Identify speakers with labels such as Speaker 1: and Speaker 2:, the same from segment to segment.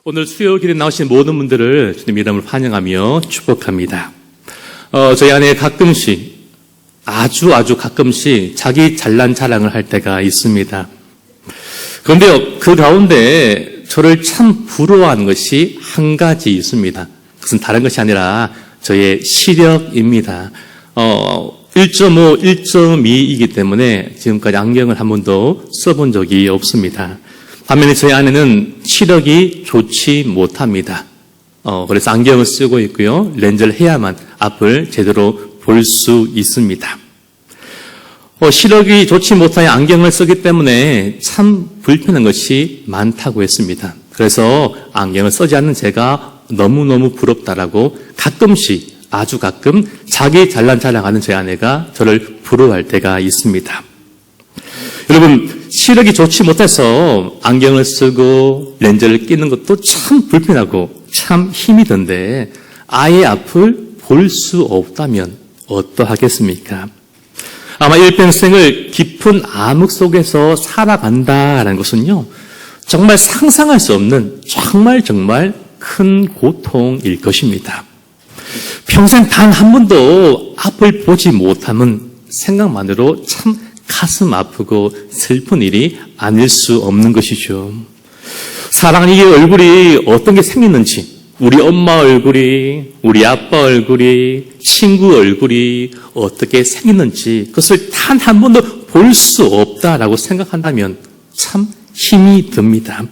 Speaker 1: 오늘 수요일에 나오신 모든 분들을 주님 이름으로 환영하며 축복합니다. 저희 안에 가끔씩 아주 가끔씩 자기 잘난 자랑을 할 때가 있습니다. 그런데 그 가운데 저를 참 부러워하는 것이 한 가지 있습니다. 그것은 다른 것이 아니라 저의 시력입니다. 1.5, 1.2이기 때문에 지금까지 안경을 한 번도 써본 적이 없습니다. 반면에 저희 아내는 시력이 좋지 못합니다. 그래서 안경을 쓰고 있고요. 렌즈를 해야만 앞을 제대로 볼 수 있습니다. 시력이 좋지 못하여 안경을 쓰기 때문에 참 불편한 것이 많다고 했습니다. 그래서 안경을 쓰지 않는 제가 너무너무 부럽다라고 가끔씩 아주 가끔 자기 잘난 자랑하는 제 아내가 저를 부러워할 때가 있습니다. 여러분, 시력이 좋지 못해서 안경을 쓰고 렌즈를 끼는 것도 참 불편하고 참 힘이 든데 아예 앞을 볼 수 없다면 어떠하겠습니까? 아마 일평생을 깊은 암흑 속에서 살아간다라는 것은요, 정말 상상할 수 없는 정말 큰 고통일 것입니다. 평생 단 한 번도 앞을 보지 못함은 생각만으로 참 가슴 아프고 슬픈 일이 아닐 수 없는 것이죠. 사랑하는 이 얼굴이 어떤 게 생겼는지, 우리 엄마 얼굴이, 우리 아빠 얼굴이, 친구 얼굴이 어떻게 생겼는지 그것을 단 한 번도 볼 수 없다라고 생각한다면 참 힘이 듭니다.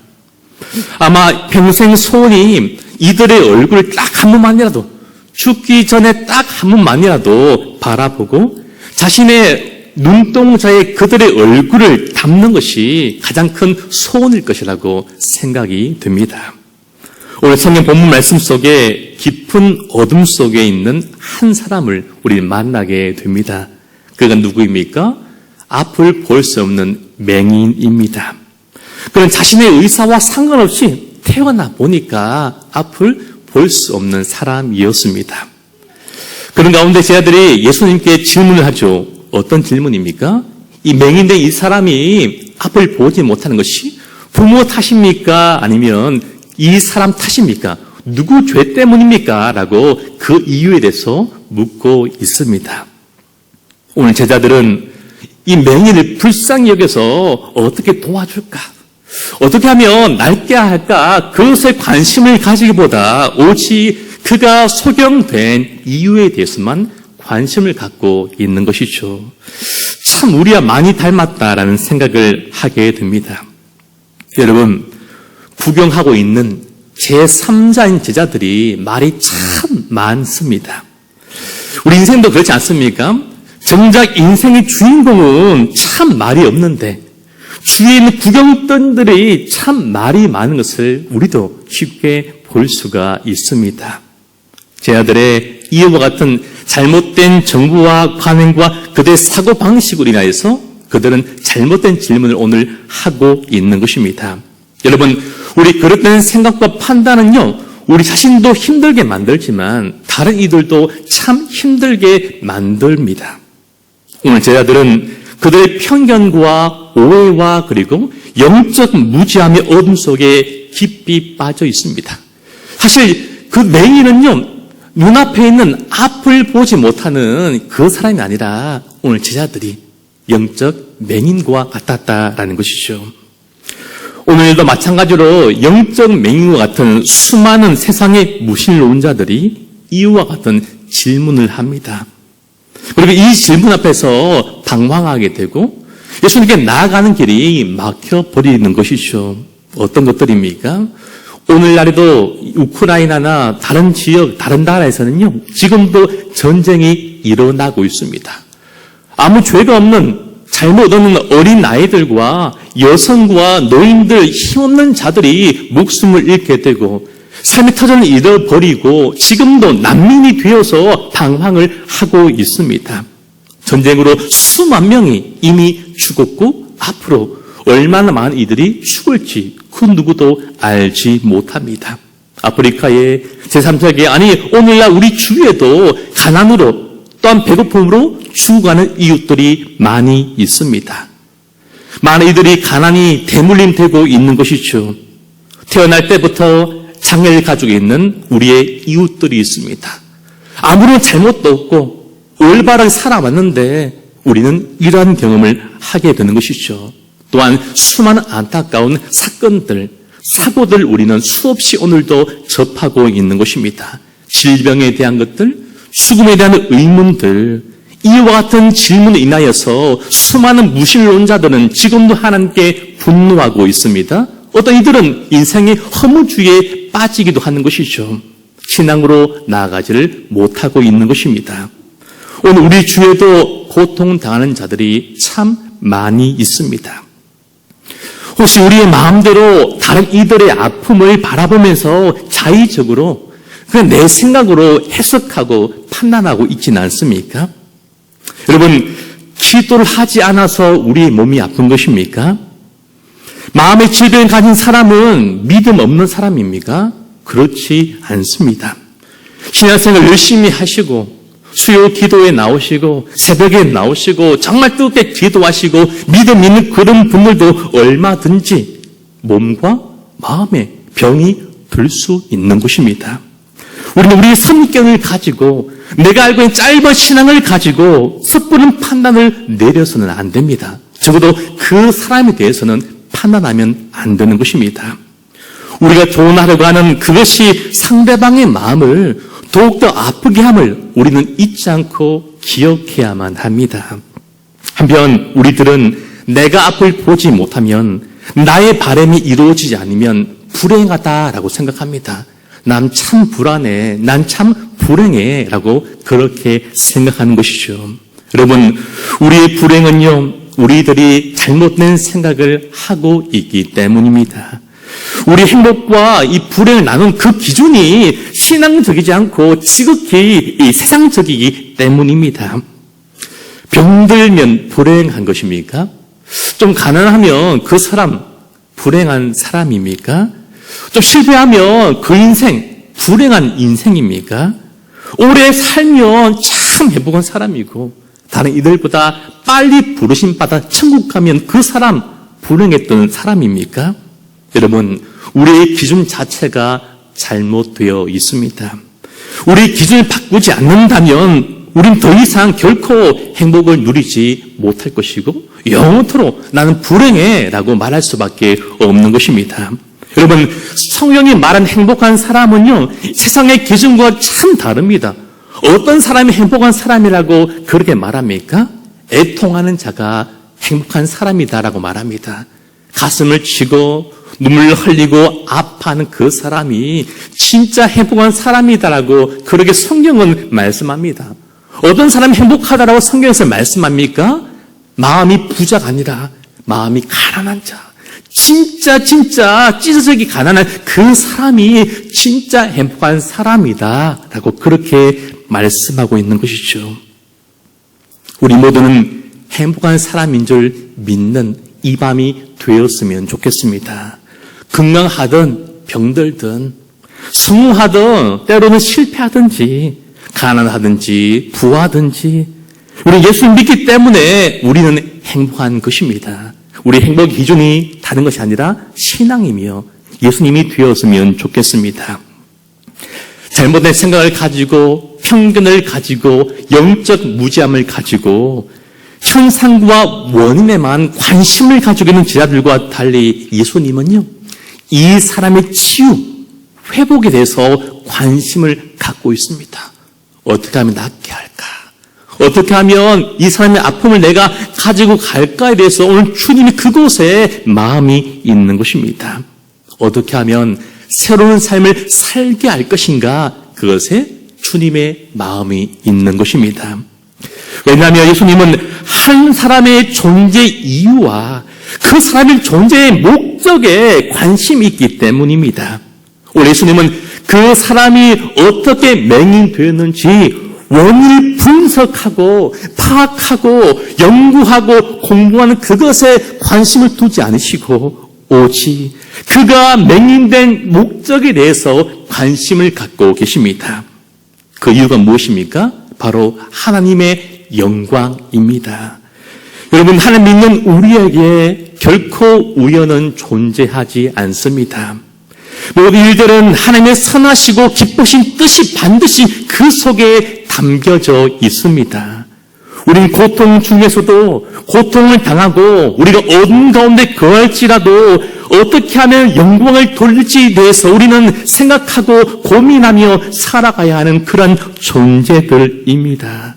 Speaker 1: 아마 평생 소원이 이들의 얼굴을 딱 한 번만이라도, 죽기 전에 딱 한 번만이라도 바라보고 자신의 눈동자에 그들의 얼굴을 담는 것이 가장 큰 소원일 것이라고 생각이 듭니다. 오늘 성경 본문 말씀 속에 깊은 어둠 속에 있는 한 사람을 우리 만나게 됩니다. 그가 누구입니까? 앞을 볼 수 없는 맹인입니다. 그는 자신의 의사와 상관없이 태어나 보니까 앞을 볼 수 없는 사람이었습니다. 그런 가운데 제 아들이 예수님께 질문을 하죠. 어떤 질문입니까? 이 맹인된 이 사람이 앞을 보지 못하는 것이 부모 탓입니까? 아니면 이 사람 탓입니까? 누구 죄 때문입니까? 라고 그 이유에 대해서 묻고 있습니다. 오늘 제자들은 이 맹인을 불쌍히 여겨서 어떻게 도와줄까? 어떻게 하면 낫게 할까? 그것에 관심을 가지기보다 오직 그가 소경된 이유에 대해서만 관심을 갖고 있는 것이죠. 참 우리와 많이 닮았다라는 생각을 하게 됩니다. 여러분, 구경하고 있는 제3자인 제자들이 말이 참 많습니다. 우리 인생도 그렇지 않습니까? 정작 인생의 주인공은 참 말이 없는데 주위에 있는 구경꾼들이 참 말이 많은 것을 우리도 쉽게 볼 수가 있습니다. 제 아들의 이와 같은 잘못된 정부와 관행과 그들의 사고방식으로 인하여서 그들은 잘못된 질문을 오늘 하고 있는 것입니다. 여러분, 우리 그릇된 생각과 판단은요, 우리 자신도 힘들게 만들지만 다른 이들도 참 힘들게 만듭니다. 오늘 제자들은 그들의 편견과 오해와 그리고 영적 무지함의 어둠 속에 깊이 빠져 있습니다. 사실 그 맹인은요, 눈앞에 있는 앞을 보지 못하는 그 사람이 아니라 오늘 제자들이 영적 맹인과 같았다라는 것이죠. 오늘도 마찬가지로 영적 맹인과 같은 수많은 세상의 무신론자들이 이와 같은 질문을 합니다. 그리고 이 질문 앞에서 방황하게 되고 예수님께 나아가는 길이 막혀버리는 것이죠. 어떤 것들입니까? 오늘날에도 우크라이나나 다른 지역, 다른 나라에서는요, 지금도 전쟁이 일어나고 있습니다. 아무 죄가 없는 잘못 없는 어린 아이들과 여성과 노인들, 힘없는 자들이 목숨을 잃게 되고 삶의 터전을 잃어버리고 지금도 난민이 되어서 방황을 하고 있습니다. 전쟁으로 수만 명이 이미 죽었고 앞으로 얼마나 많은 이들이 죽을지 그 누구도 알지 못합니다. 아프리카의 제3세계, 아니 오늘날 우리 주위에도 가난으로 또한 배고픔으로 죽어가는 이웃들이 많이 있습니다. 많은 이들이 가난이 대물림되고 있는 것이죠. 태어날 때부터 장애를 가지고 있는 우리의 이웃들이 있습니다. 아무런 잘못도 없고 올바르게 살아왔는데 우리는 이러한 경험을 하게 되는 것이죠. 또한 수많은 안타까운 사건들, 사고들 우리는 수없이 오늘도 접하고 있는 것입니다. 질병에 대한 것들, 죽음에 대한 의문들, 이와 같은 질문에 인하여서 수많은 무신론자들은 지금도 하나님께 분노하고 있습니다. 어떤 이들은 인생의 허무주의에 빠지기도 하는 것이죠. 신앙으로 나아가지를 못하고 있는 것입니다. 오늘 우리 주위에도 고통당하는 자들이 참 많이 있습니다. 혹시 우리의 마음대로 다른 이들의 아픔을 바라보면서 자의적으로 그냥 내 생각으로 해석하고 판단하고 있지는 않습니까? 여러분, 기도를 하지 않아서 우리의 몸이 아픈 것입니까? 마음의 질병을 가진 사람은 믿음 없는 사람입니까? 그렇지 않습니다. 신앙생활 열심히 하시고 수요 기도에 나오시고 새벽에 나오시고 정말 뜨겁게 기도하시고 믿음 있는 그런 분들도 얼마든지 몸과 마음에 병이 들 수 있는 것입니다. 우리는 우리의 성격을 가지고 내가 알고 있는 짧은 신앙을 가지고 섣부른 판단을 내려서는 안 됩니다. 적어도 그 사람에 대해서는 판단하면 안 되는 것입니다. 우리가 조언하려고 하는 그것이 상대방의 마음을 더욱더 아프게 함을 우리는 잊지 않고 기억해야만 합니다. 한편 우리들은 내가 앞을 보지 못하면 나의 바람이 이루어지지 않으면 불행하다라고 생각합니다. 난 참 불안해, 난 참 불행해 라고 그렇게 생각하는 것이죠. 여러분, 우리의 불행은요, 우리들이 잘못된 생각을 하고 있기 때문입니다. 우리 행복과 이 불행을 나눈 그 기준이 신앙적이지 않고 지극히 세상적이기 때문입니다. 병들면 불행한 것입니까? 좀 가난하면 그 사람 불행한 사람입니까? 좀 실패하면 그 인생 불행한 인생입니까? 오래 살면 참 행복한 사람이고 다른 이들보다 빨리 부르심 받아 천국 가면 그 사람 불행했던 사람입니까? 여러분, 우리의 기준 자체가 잘못되어 있습니다. 우리의 기준을 바꾸지 않는다면 우린 더 이상 결코 행복을 누리지 못할 것이고 영원토록 나는 불행해 라고 말할 수밖에 없는 것입니다. 여러분, 성경이 말한 행복한 사람은요, 세상의 기준과 참 다릅니다. 어떤 사람이 행복한 사람이라고 그렇게 말합니까? 애통하는 자가 행복한 사람이다라고 말합니다. 가슴을 치고 눈물을 흘리고 아파하는 그 사람이 진짜 행복한 사람이다라고 그렇게 성경은 말씀합니다. 어떤 사람이 행복하다라고 성경에서 말씀합니까? 마음이 부자가 아니라 마음이 가난한 자. 진짜 찢어지기 가난한 그 사람이 진짜 행복한 사람이다라고 그렇게 말씀하고 있는 것이죠. 우리 모두는 행복한 사람인 줄 믿는 이 밤이 되었으면 좋겠습니다. 건강하든 병들든 성공하든 때로는 실패하든지 가난하든지 부하든지 우리 예수 믿기 때문에 우리는 행복한 것입니다. 우리 행복의 기준이 다른 것이 아니라 신앙이며 예수님이 되었으면 좋겠습니다. 잘못된 생각을 가지고 편견을 가지고 영적 무지함을 가지고 현상과 원인에만 관심을 가지고 있는 제자들과 달리 예수님은요, 이 사람의 치유, 회복에 대해서 관심을 갖고 있습니다. 어떻게 하면 낫게 할까? 어떻게 하면 이 사람의 아픔을 내가 가지고 갈까에 대해서 오늘 주님이 그곳에 마음이 있는 것입니다. 어떻게 하면 새로운 삶을 살게 할 것인가? 그것에 주님의 마음이 있는 것입니다. 왜냐하면 예수님은 한 사람의 존재 이유와 그 사람의 존재의 목적에 관심이 있기 때문입니다. 오늘 예수님은 그 사람이 어떻게 맹인되었는지 원인을 분석하고 파악하고 연구하고 공부하는 그것에 관심을 두지 않으시고 오직 그가 맹인된 목적에 대해서 관심을 갖고 계십니다. 그 이유가 무엇입니까? 바로 하나님의 영광입니다. 여러분, 하나님 믿는 우리에게 결코 우연은 존재하지 않습니다. 모든 일들은 하나님의 선하시고 기쁘신 뜻이 반드시 그 속에 담겨져 있습니다. 우린 고통 중에서도 고통을 당하고 우리가 어둠 가운데 거할지라도 어떻게 하면 영광을 돌릴지에 대해서 우리는 생각하고 고민하며 살아가야 하는 그런 존재들입니다.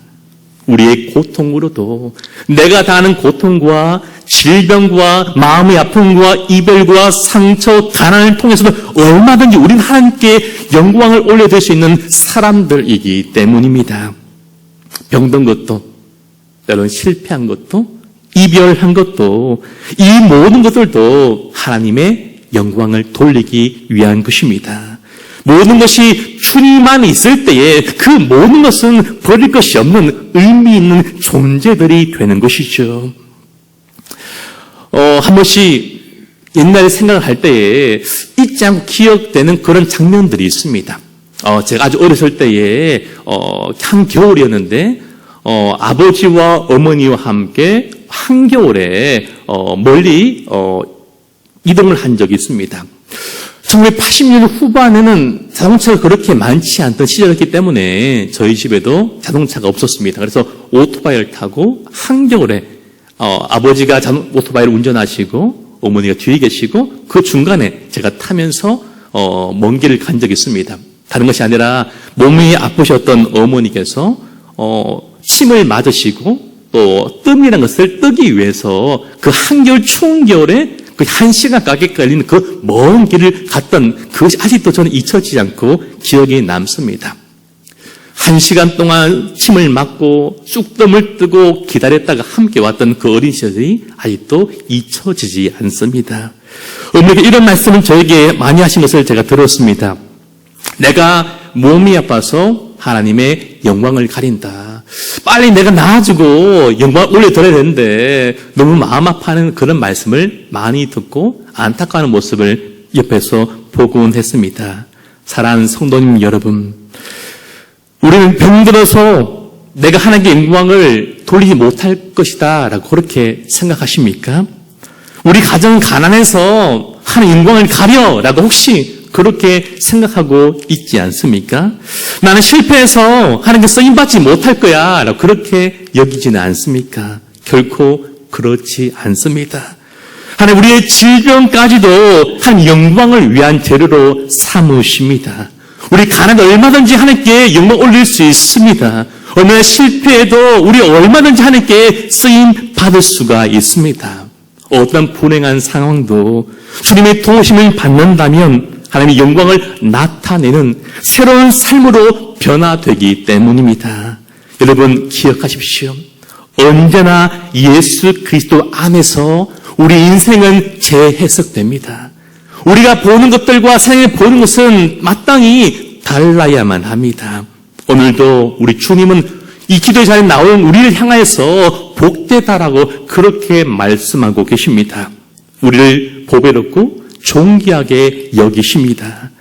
Speaker 1: 우리의 고통으로도 내가 당하는 고통과 질병과 마음의 아픔과 이별과 상처, 가난을 통해서도 얼마든지 우리는 하나님께 영광을 올려드릴 수 있는 사람들이기 때문입니다. 병든 것도, 때로는 실패한 것도, 이별한 것도, 이 모든 것들도 하나님의 영광을 돌리기 위한 것입니다. 모든 것이 주님만 있을 때에 그 모든 것은 버릴 것이 없는 의미 있는 존재들이 되는 것이죠. 한 번씩 옛날에 생각을 할 때에 잊지 않고 기억되는 그런 장면들이 있습니다. 제가 아주 어렸을 때에 한겨울이었는데 아버지와 어머니와 함께 한겨울에 멀리 이동을 한 적이 있습니다. 1980년 후반에는 자동차가 그렇게 많지 않던 시절이었기 때문에 저희 집에도 자동차가 없었습니다. 그래서 오토바이를 타고 한겨울에 아버지가 오토바이를 운전하시고 어머니가 뒤에 계시고 그 중간에 제가 타면서 먼 길을 간 적이 있습니다. 다른 것이 아니라 몸이 아프셨던 어머니께서 침을 맞으시고 또 뜸이라는 것을 뜨기 위해서 그 한겨울 추운 겨울에 그 1시간 가까이 걸리는 그 먼 길을 갔던 그것이 아직도 저는 잊혀지지 않고 기억에 남습니다. 1시간 동안 침을 맞고 쑥뜸을 뜨고 기다렸다가 함께 왔던 그 어린 시절이 아직도 잊혀지지 않습니다. 어머니가 이런 말씀을 저에게 많이 하신 것을 제가 들었습니다. 내가 몸이 아파서 하나님의 영광을 가린다. 빨리 내가 나아지고 영광을 올려드려야 되는데 너무 마음 아파하는 그런 말씀을 많이 듣고 안타까워하는 모습을 옆에서 보곤 했습니다. 사랑하는 성도님 여러분, 우리는 병들어서 내가 하나님께 영광을 돌리지 못할 것이다 라고 그렇게 생각하십니까? 우리 가정은 가난해서 하나님 영광을 가려라고 혹시 그렇게 생각하고 있지 않습니까? 나는 실패해서 하나님께 쓰임받지 못할 거야 라고 그렇게 여기지는 않습니까? 결코 그렇지 않습니다. 하나님 우리의 질병까지도 하나님 영광을 위한 재료로 삼으십니다. 우리 가난도 얼마든지 하나님께 영광 올릴 수 있습니다. 어느 실패해도 우리 얼마든지 하나님께 쓰임 받을 수가 있습니다. 어떤 불행한 상황도 주님의 도우심을 받는다면 하나님의 영광을 나타내는 새로운 삶으로 변화되기 때문입니다. 여러분 기억하십시오. 언제나 예수 그리스도 안에서 우리 인생은 재해석됩니다. 우리가 보는 것들과 세상에 보는 것은 마땅히 달라야만 합니다. 오늘도 우리 주님은 이 기도의 자리에 나온 우리를 향하여서 복되다라고 그렇게 말씀하고 계십니다. 우리를 보배롭고 존귀하게 여기십니다.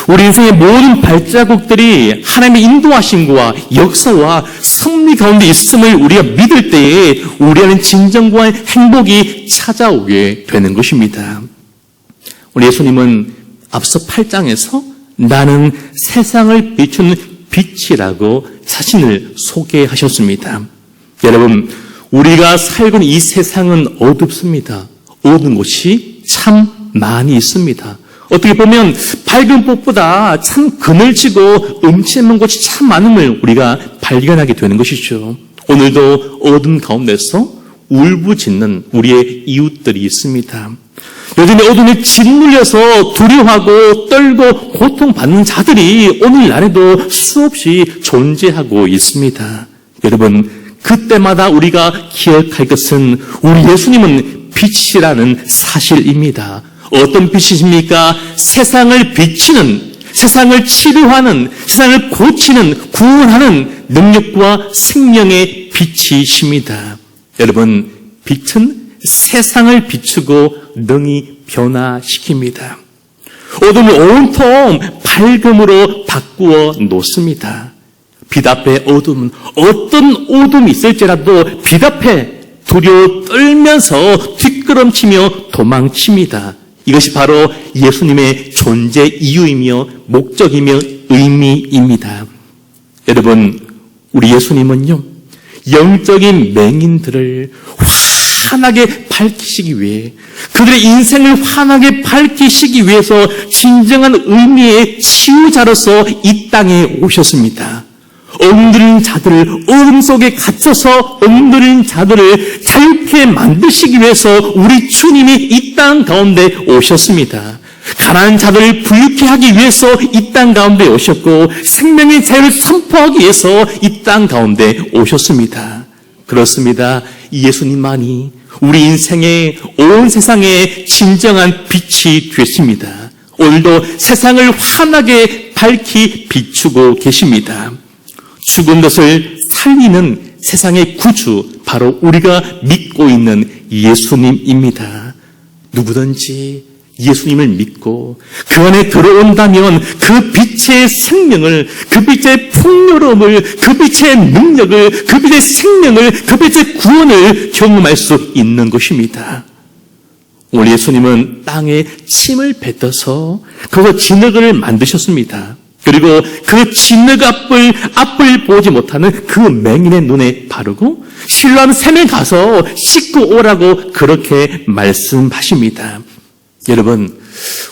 Speaker 1: 우리 인생의 모든 발자국들이 하나님의 인도하심과 역사와 섭리 가운데 있음을 우리가 믿을 때에 우리 안에 진정과 행복이 찾아오게 되는 것입니다. 우리 예수님은 앞서 8장에서 나는 세상을 비추는 빛이라고 자신을 소개하셨습니다. 여러분, 우리가 살고 있는 이 세상은 어둡습니다. 어두운 곳이 참 많이 있습니다. 어떻게 보면 밝은 빛보다 참 그늘지고 음침한 곳이 참 많음을 우리가 발견하게 되는 것이죠. 오늘도 어둠 가운데서 울부짖는 우리의 이웃들이 있습니다. 요즘에 어둠에 짓눌려서 두려워하고 떨고 고통받는 자들이 오늘날에도 수없이 존재하고 있습니다. 여러분, 그때마다 우리가 기억할 것은 우리 예수님은 빛이라는 사실입니다. 어떤 빛이십니까? 세상을 비치는, 세상을 치료하는, 세상을 고치는, 구원하는 능력과 생명의 빛이십니다. 여러분, 빛은 세상을 비추고 능히 변화시킵니다. 어둠을 온통 밝음으로 바꾸어 놓습니다. 빛 앞에 어둠은 어떤 어둠이 있을지라도 빛 앞에 두려워 떨면서 뒷걸음치며 도망칩니다. 이것이 바로 예수님의 존재 이유이며 목적이며 의미입니다. 여러분, 우리 예수님은요, 영적인 맹인들을 환하게 밝히시기 위해, 그들의 인생을 환하게 밝히시기 위해서 진정한 의미의 치유자로서 이 땅에 오셨습니다. 엉들린 자들을, 어둠 속에 갇혀서 엉들린 자들을 자유케 만드시기 위해서 우리 주님이 이 땅 가운데 오셨습니다. 가난한 자들을 부유케 하기 위해서 이 땅 가운데 오셨고, 생명의 자유를 선포하기 위해서 이 땅 가운데 오셨습니다. 그렇습니다. 이 예수님만이 우리 인생의 온 세상의 진정한 빛이 되십니다. 오늘도 세상을 환하게 밝히 비추고 계십니다. 죽은 것을 살리는 세상의 구주, 바로 우리가 믿고 있는 예수님입니다. 누구든지 예수님을 믿고 그 안에 들어온다면 그 빛의 생명을, 그 빛의 풍요로움을, 그 빛의 능력을, 그 빛의 생명을, 그 빛의 구원을 경험할 수 있는 것입니다. 오늘 예수님은 땅에 침을 뱉어서 거기서 진흙을 만드셨습니다. 그리고 그 진흙 앞을 보지 못하는 그 맹인의 눈에 바르고 실로암 샘에 가서 씻고 오라고 그렇게 말씀하십니다. 여러분,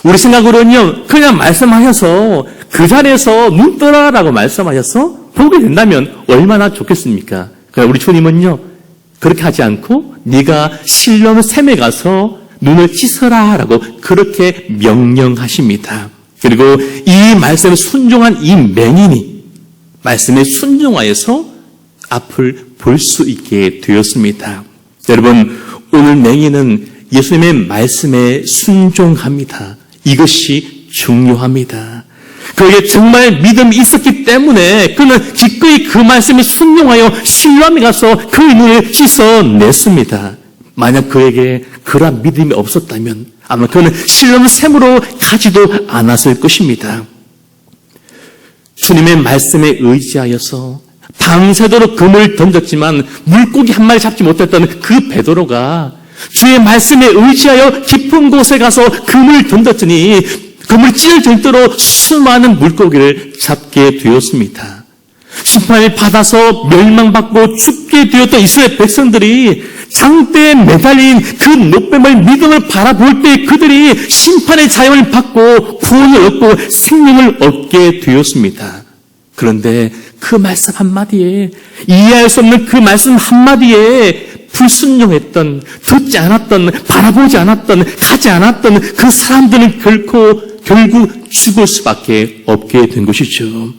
Speaker 1: 우리 생각으로는요, 그냥 말씀하셔서 그 자리에서 눈 떠라라고 말씀하셔서 보게 된다면 얼마나 좋겠습니까? 그러나 우리 주님은요, 그렇게 하지 않고 네가 실로암 샘에 가서 눈을 씻어라라고 그렇게 명령하십니다. 그리고 이 말씀에 순종한 이 맹인이 말씀에 순종하여서 앞을 볼 수 있게 되었습니다. 여러분, 오늘 맹인은 예수님의 말씀에 순종합니다. 이것이 중요합니다. 그에게 정말 믿음이 있었기 때문에 그는 기꺼이 그 말씀에 순종하여 실로암에 가서 그의 눈을 씻어냈습니다. 만약 그에게 그러한 믿음이 없었다면 아마 그는 실로암 샘으로 가지도 않았을 것입니다. 주님의 말씀에 의지하여서 밤새도록 그물을 던졌지만 물고기 한 마리 잡지 못했던 그 베드로가 주의 말씀에 의지하여 깊은 곳에 가서 그물을 던졌더니 그물이 찢을 정도로 수많은 물고기를 잡게 되었습니다. 심판을 받아서 멸망받고 죽게 되었던 이스라엘 백성들이 장대에 매달린 그 노뱀을 믿음을 바라볼 때 그들이 심판의 자유를 받고 구원을 얻고 생명을 얻게 되었습니다. 그런데 그 말씀 한마디에, 이해할 수 없는 그 말씀 한마디에 불순종했던, 듣지 않았던, 바라보지 않았던, 가지 않았던 그 사람들은 결국 죽을 수밖에 없게 된 것이죠.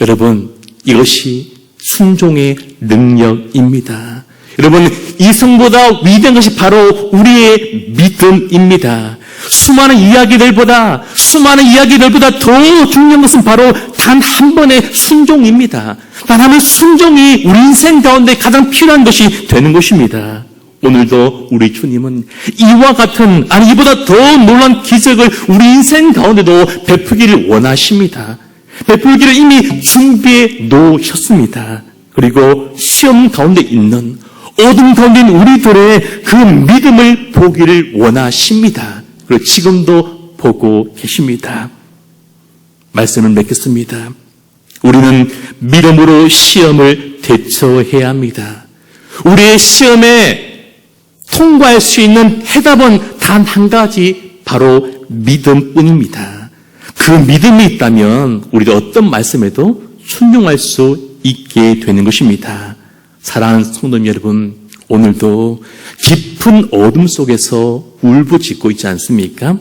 Speaker 1: 여러분, 이것이 순종의 능력입니다. 여러분, 이성보다 위대한 것이 바로 우리의 믿음입니다. 수많은 이야기들보다 더 중요한 것은 바로 단 한 번의 순종입니다. 단 한 번의 순종이 우리 인생 가운데 가장 필요한 것이 되는 것입니다. 오늘도 우리 주님은 이와 같은, 아니 이보다 더 놀라운 기적을 우리 인생 가운데도 베푸기를 원하십니다. 베풀기를 이미 준비해 놓으셨습니다. 그리고 시험 가운데 있는, 어둠 가운데 있는 우리들의 그 믿음을 보기를 원하십니다. 그리고 지금도 보고 계십니다. 말씀을 맺겠습니다. 우리는 믿음으로 시험을 대처해야 합니다. 우리의 시험에 통과할 수 있는 해답은 단 한 가지, 바로 믿음뿐입니다. 그 믿음이 있다면 우리도 어떤 말씀에도 순종할 수 있게 되는 것입니다. 사랑하는 성도 여러분, 오늘도 깊은 어둠 속에서 울부짖고 있지 않습니까?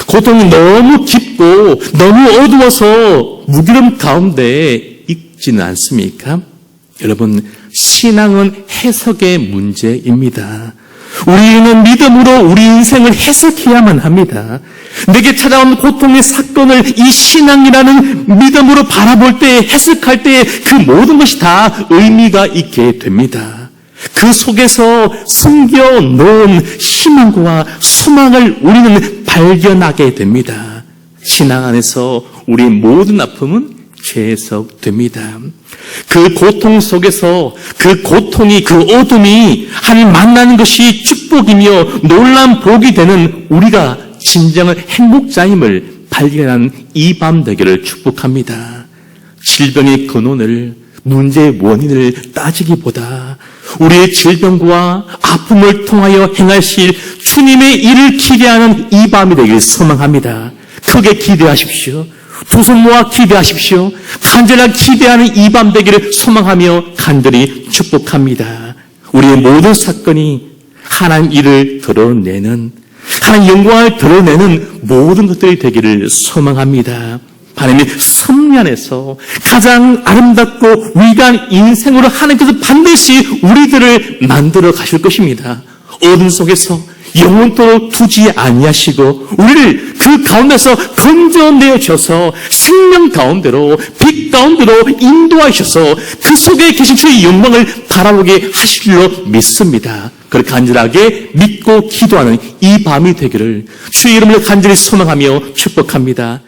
Speaker 1: 고통이 너무 깊고 너무 어두워서 무기름 가운데 있지는 않습니까? 여러분, 신앙은 해석의 문제입니다. 우리는 믿음으로 우리 인생을 해석해야만 합니다. 내게 찾아온 고통의 사건을 이 신앙이라는 믿음으로 바라볼 때, 해석할 때 그 모든 것이 다 의미가 있게 됩니다. 그 속에서 숨겨놓은 희망과 소망을 우리는 발견하게 됩니다. 신앙 안에서 우리의 모든 아픔은 해석됩니다. 그 고통 속에서 그 고통이, 그 어둠이 하나님 만나는 것이 축복이며 놀라운 복이 되는 우리가 진정한 행복자임을 발견하는 이 밤 되기를 축복합니다. 질병의 근원을, 문제의 원인을 따지기보다 우리의 질병과 아픔을 통하여 행하실 주님의 일을 기대하는 이 밤이 되기를 소망합니다. 크게 기대하십시오. 두 손 모아 기대하십시오. 간절하게 기대하는 이 밤 되기를 소망하며 간절히 축복합니다. 우리의 모든 사건이 하나님 일을 드러내는, 하나님 영광을 드러내는 모든 것들이 되기를 소망합니다. 하나님의 섭리 안에서 가장 아름답고 위대한 인생으로 하나님께서 반드시 우리들을 만들어 가실 것입니다. 어둠 속에서 영원토록 두지 아니하시고 우리를 그 가운데서 건져내 주셔서 생명 가운데로, 빛 가운데로 인도하셔서 그 속에 계신 주의 영광을 바라보게 하실 줄로 믿습니다. 그렇게 간절하게 믿고 기도하는 이 밤이 되기를 주의 이름으로 간절히 소망하며 축복합니다.